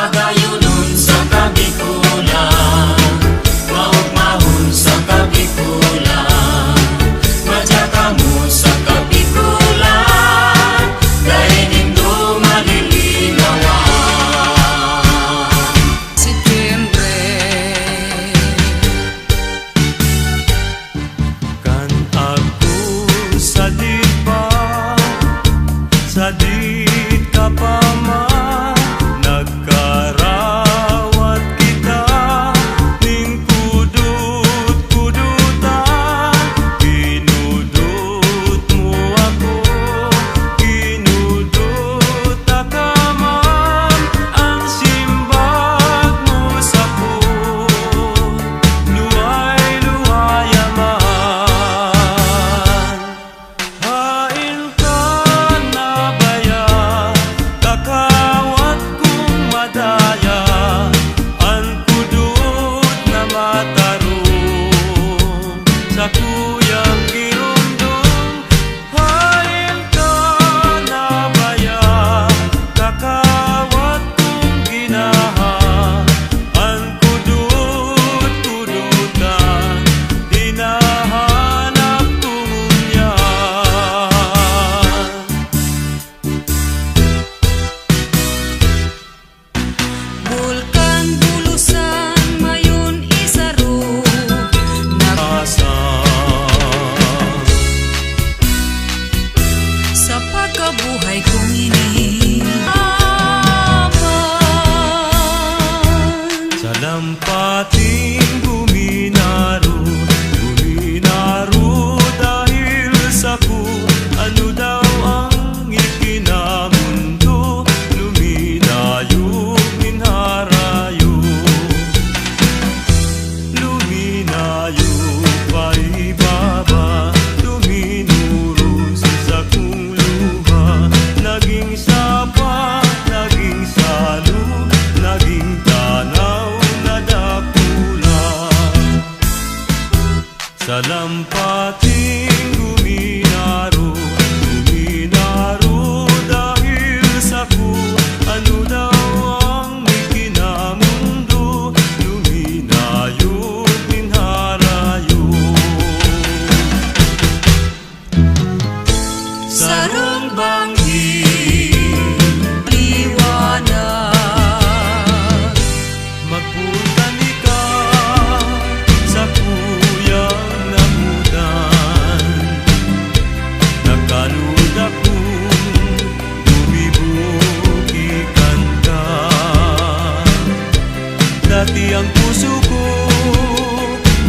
Magayunon sa kabikulan, maugmahon sa kabikulan, madya mo sa kabikulan, dahil nindo malilinawan. Setyembre kan aku sadit pa, sadit ka pa man. Nagkarawat kita ning kudut-kudutan, kinudut mo ako, kinudut akaman, ang simbag mo sa ko, luway-luwayaman. Hain ka na baya, kakawat madaya, ang kudut na matarong sa kuyang girundong. Hain ka na baya, kakawat kong ginaha, ang kudut-kudutan, dinahanap kumunyan. Bulkan bulusan mayon isaro Asa sa pagkabuhay kong ini. sa lampating guminaro, guminaro dahil sa ku, ano daw ang ikinamundo, luminayo, minharayo, luminayo, paibaba, luminuro sa kung luha, naging sapa, naging salo, naging tanaw na dakula. Sa lampating guminaro, guminaro dahil sa ku, ano daw ang ikinamundo, luminayo, minharayo. Sarong banggi, Liwanag magpuntan ka sa kuyang namudan. Nagkalud akong bumibukikan ka. Dati ang puso ko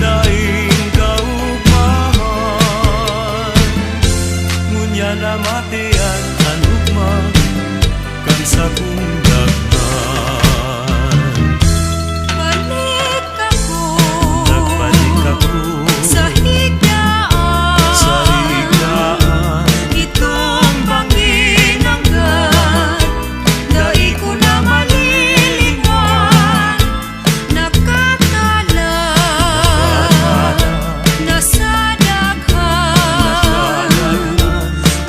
daing kaugmahan, ngunya na matian ang ugma kan sa kong daghan. balik ako Nagbalik ako sa higdaan, sa higdaan, itong bangin hanggan, dai ko na malilingan, nakakalat nasa daghan,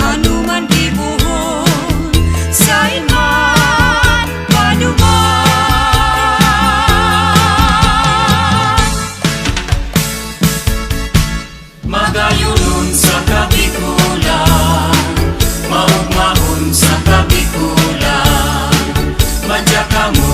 ano man gibuhon sa iman panuman. Magayunon sa kabikulan, maugmahon sa kabikulan, madya mo